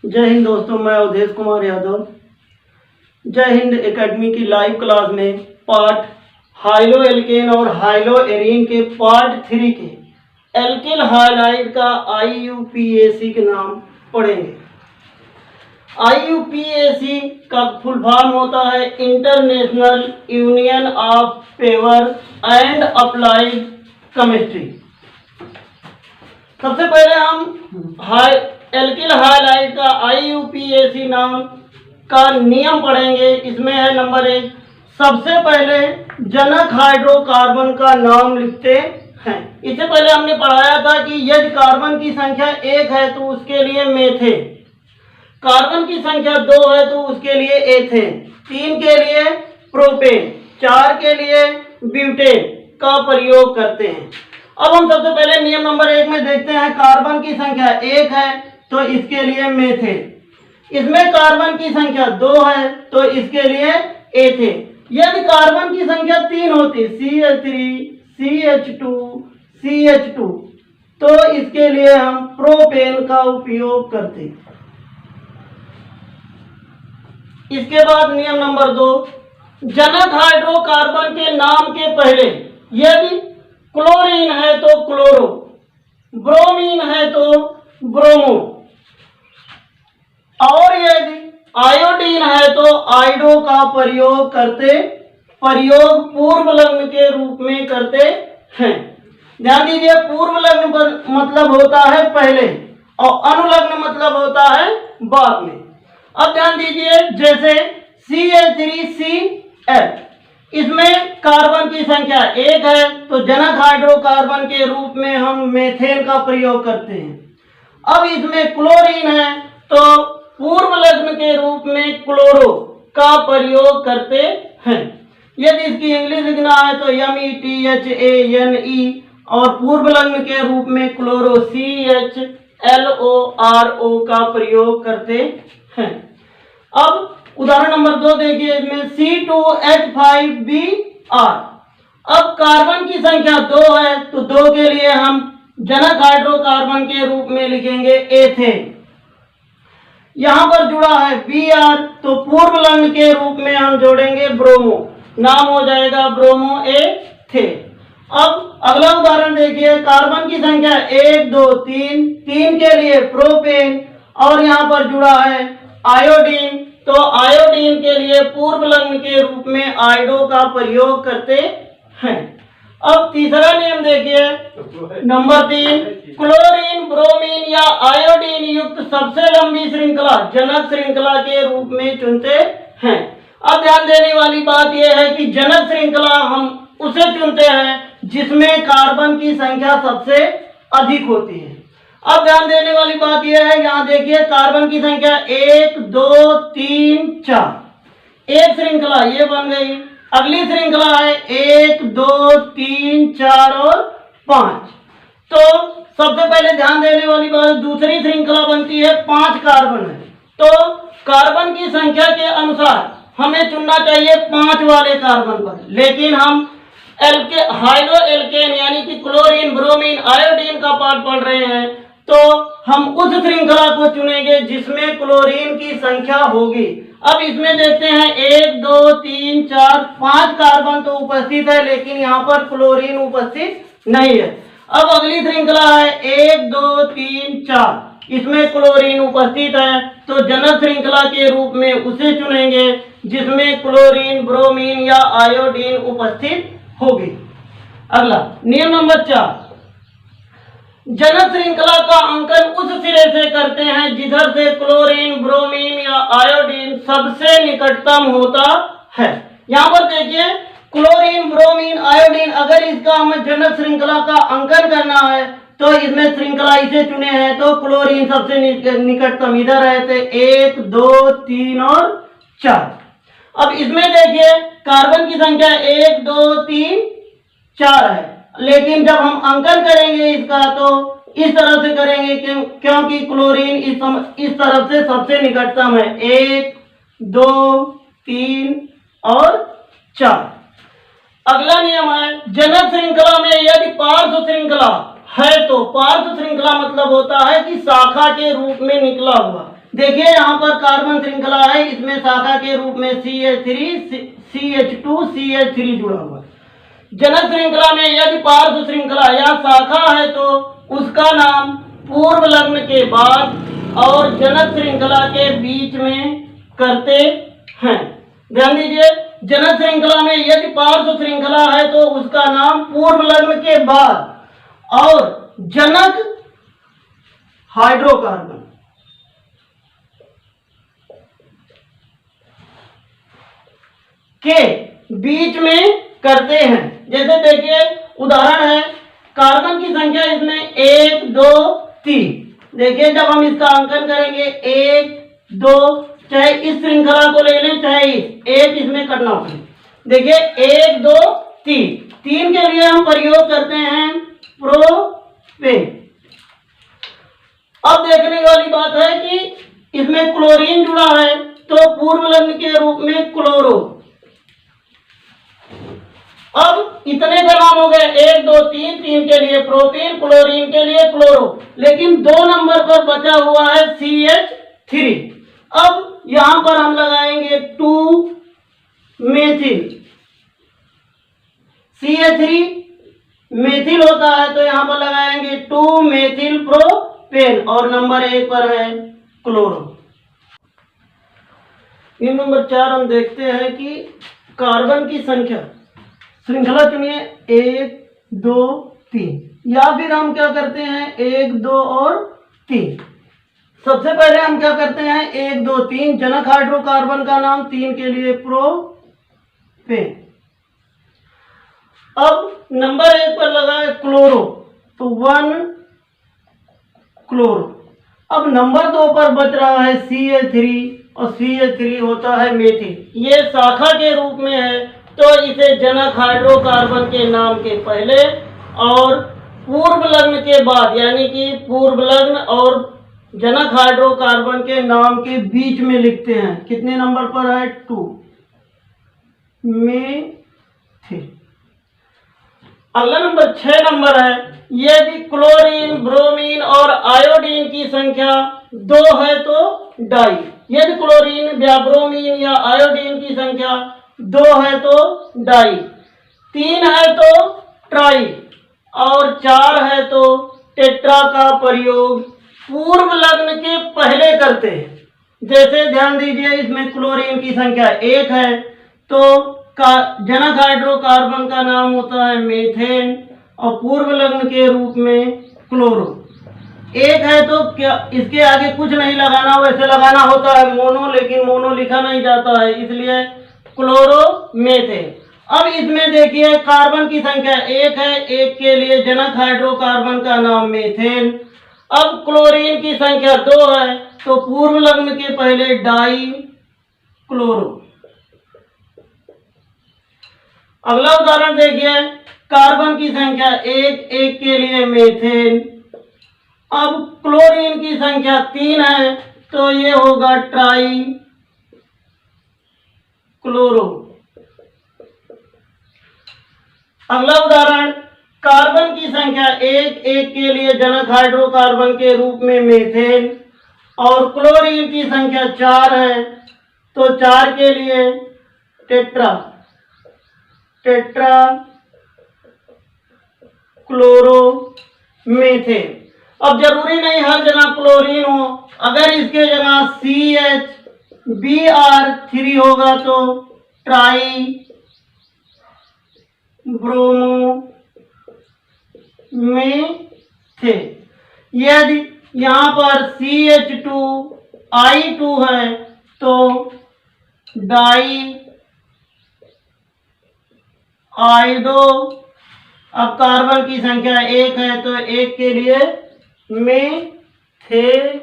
जय हिंद दोस्तों, मैं अवधेश कुमार यादव जय हिंद एकेडमी की लाइव क्लास में पार्ट हाइलो एल्केन और हाइलो एरीन के पार्ट 3 के एल्किल हाइलाइड का IUPAC के नाम पढ़ेंगे। IUPAC का फुल फॉर्म होता है international union of pure and applied chemistry. सबसे पहले हम एल्किल हाइलाइड का IUPAC नाम का नियम पढ़ेंगे। इसमें है नंबर 1, सबसे पहले जनक हाइड्रोकार्बन का नाम लिखते हैं। इससे पहले हमने पढ़ाया था कि यदि कार्बन की संख्या 1 है तो उसके लिए मेथेन, कार्बन की संख्या 2 है तो उसके लिए एथेन, 3 के लिए प्रोपेन, 4 के लिए ब्यूटेन का प्रयोग करते हैं। अब हम सबसे पहले नियम नंबर 1 में देखते हैं। कार्बन की संख्या 1 है तो इसके लिए मेथेन, इसमें कार्बन की संख्या 2 है तो इसके लिए एथेन। यदि कार्बन की संख्या 3 होती, CH3 CH2 CH2, तो इसके लिए हम प्रोपेन का उपयोग करते। इसके बाद नियम नंबर 2, जनक हाइड्रोकार्बन के नाम के पहले यदि क्लोरीन है तो क्लोरो, ब्रोमीन है तो ब्रोमो, और यदि आयोडीन है तो आयोडो का प्रयोग करते। प्रयोग पूर्व लग्न के रूप में करते हैं। ध्यान दीजिए, पूर्व लग्न मतलब होता है पहले और अनुलग्न मतलब होता है बाद में। अब ध्यान दीजिए, जैसे CH3Cl, इसमें कार्बन की संख्या 1 है तो जनक हाइड्रोकार्बन के रूप में हम मेथेन का प्रयोग करते हैं। अब इसमें क्लोरीन है तो पूर्व लग्न के रूप में क्लोरो का प्रयोग करते हैं। यदि इसकी इंग्लिश लिखना है तो METHANE, और पूर्व लग्न के रूप में क्लोरो CHLORO का प्रयोग करते हैं। अब उदाहरण नंबर 2 देखिए, इसमें C2H5Br। अब कार्बन की संख्या 2 है तो 2 के लिए हम जनक हाइड्रोकार्बन के रूप में लिखेंगे एथेन। यहां पर जुड़ा है Br तो पूर्व लग्न के रूप में हम जोड़ेंगे ब्रोमो, नाम हो जाएगा ब्रोमो एथेन। अब अगला उदाहरण देखिए, कार्बन की संख्या 1 2 3, 3 के लिए प्रोपेन, और यहां पर जुड़ा है आयोडीन तो आयोडीन के लिए पूर्व लग्न के रूप में आयोडो का प्रयोग करते हैं। अब तीसरा नियम देखिए, नंबर 3, क्लोरीन, ब्रोमीन या आयोडीन युक्त सबसे लंबी श्रृंखला जनक श्रृंखला के रूप में चुनते हैं। अब ध्यान देने वाली बात यह है कि जनक श्रृंखला हम उसे चुनते हैं जिसमें कार्बन की संख्या सबसे अधिक होती है। अब ध्यान देने वाली बात यह है, यहाँ देखिए कार्बन की संख्या 1 2 3 4, एक श्रृंखला ये बन गई। अगली श्रृंखला है 1 2 3 4 और 5। तो सबसे पहले ध्यान देने वाली बात, दूसरी श्रृंखला बनती है 5 कार्बन है तो कार्बन की संख्या के अनुसार हमें चुनना चाहिए 5 वाले कार्बन पर, लेकिन हम हाइलो एल्केन यानी कि क्लोरीन, ब्रोमीन, आयोडीन का पार्ट पढ़ रहे हैं तो हम उस श्रृंखला को चुनेंगे जिसमें क्लोरीन की संख्या होगी। अब इसमें देखते हैं 1 2 3 4 5 कार्बन तो उपस्थित है, लेकिन यहाँ पर क्लोरीन उपस्थित नहीं है। अब अगली श्रृंखला है 1 2 3 4, इसमें क्लोरीन उपस्थित है तो जनक श्रृंखला के रूप में उसे चुनेंगे जिसमें क्लोरीन, ब्रोमीन या आयोडीन उपस्थित होगी। अगला नियम नंबर 4, जनक श्रृंखला का अंकन उस सिरे से करते हैं जिधर से क्लोरीन, ब्रोमीन या आयोडीन सबसे निकटतम होता है। यहाँ पर देखिए, क्लोरीन, ब्रोमीन, आयोडीन, अगर इसका हमें जनक श्रृंखला का अंकन करना है तो इसमें श्रृंखला इसे चुने हैं तो क्लोरीन सबसे निकटतम इधर है तो 1 2 3 और 4। अब इसमें देखिए कार्बन की संख्या 1 2 3 4 है, लेकिन जब हम अंकन करेंगे इसका तो इस तरफ से करेंगे क्योंकि क्लोरीन इस तरफ से सबसे निकटतम है, 1 2 3 और 4। अगला नियम है, जनक श्रृंखला में यदि पार्श्व श्रृंखला है तो पार्श्व श्रृंखला मतलब होता है कि शाखा के रूप में निकला हुआ, देखिए यहाँ पर कार्बन श्रृंखला है, इसमें शाखा के रूप में CH3 CH2 CH3 जुड़ा हुआ है। जनक श्रृंखला में यदि पार्श्व श्रृंखला या शाखा है तो उसका नाम पूर्व लग्न के बाद और जनक श्रृंखला के बीच में करते हैं। ध्यान दीजिए, जनक श्रृंखला में यदि पार्श्व श्रृंखला है तो उसका नाम पूर्व लग्न के बाद और जनक हाइड्रोकार्बन के बीच में करते हैं। जैसे देखिए उदाहरण है, कार्बन की संख्या इसमें 1 2 3। देखिए जब हम इसका अंकन करेंगे 1 2, चाहे इस श्रृंखला को ले लें चाहे एक इसमें करना होगा। देखिए 1 2 3, 3 के लिए हम प्रयोग करते हैं प्रोपेन। अब देखने वाली बात है कि इसमें क्लोरीन जुड़ा है तो पूर्व लग्न के रूप में क्लोरो। अब इतने का नाम हो गए 1 2 3, 3 के लिए प्रोपेन, क्लोरीन के लिए क्लोरो, लेकिन 2 नंबर पर बचा हुआ है CH3। अब यहां पर हम लगाएंगे 2 मेथिल। CH3 मेथिल होता है तो यहां पर लगाएंगे 2 मेथिल प्रोपेन और नंबर 1 पर है क्लोरो। इन नंबर 4 हम देखते हैं कि कार्बन की संख्या, श्रृंखला चुनिए 1 2 3, या फिर हम क्या करते हैं 1 2 और 3। सबसे पहले हम क्या करते हैं 1 2 3, जनक हाइड्रोकार्बन का नाम 3 के लिए प्रोपेन। अब नंबर 1 पर लगा है क्लोरो तो 1 क्लोरो। अब नंबर 2 पर बच रहा है CH3 और CH3 होता है मेथिल। ये शाखा के रूप में है तो इसे जनक हाइड्रोकार्बन के नाम के पहले और पूर्व लग्न के बाद, यानी कि पूर्व लग्न और जनक हाइड्रोकार्बन के नाम के बीच में लिखते हैं। कितने नंबर पर है 2 मेथिल। अगला नंबर 6 नंबर है, यदि क्लोरीन ब्रोमीन और आयोडीन की संख्या 2 है तो डाई। यदि क्लोरीन या ब्रोमीन या आयोडीन की संख्या 2 है तो डाई, 3 है तो ट्राई और 4 है तो टेट्रा का प्रयोग पूर्व लग्न के पहले करते हैं। जैसे ध्यान दीजिए इसमें क्लोरीन की संख्या 1 है तो जनक हाइड्रोकार्बन का नाम होता है मीथेन और पूर्व लग्न के रूप में क्लोरो। 1 है तो क्या इसके आगे कुछ नहीं लगाना, वैसे लगाना होता है मोनो, लेकिन मोनो लिखा नहीं जाता है इसलिए क्लोरो मेथेन। अब इसमें देखिए कार्बन की संख्या 1 है, 1 के लिए जनक हाइड्रोकार्बन का नाम मीथेन। अब क्लोरीन की संख्या 2 है तो पूर्व लग्न के पहले डाई क्लोरो। अगला उदाहरण देखिए, कार्बन की संख्या 1, 1 के लिए मीथेन। अब क्लोरीन की संख्या 3 है तो ये होगा ट्राई क्लोरो। अगला उदाहरण, कार्बन की संख्या 1, 1 के लिए जनक हाइड्रोकार्बन के रूप में मीथेन और क्लोरीन की संख्या 4 है तो 4 के लिए टेट्रा क्लोरो मीथेन। अब जरूरी नहीं हर जगह क्लोरीन हो, अगर इसके जगह CHBr3 होगा तो ट्राई ब्रोमो मीथेन। यदि यहाँ पर CH2I2 है तो डाई आइडो। अब कार्बन की संख्या 1 है तो 1 के लिए मीथेन।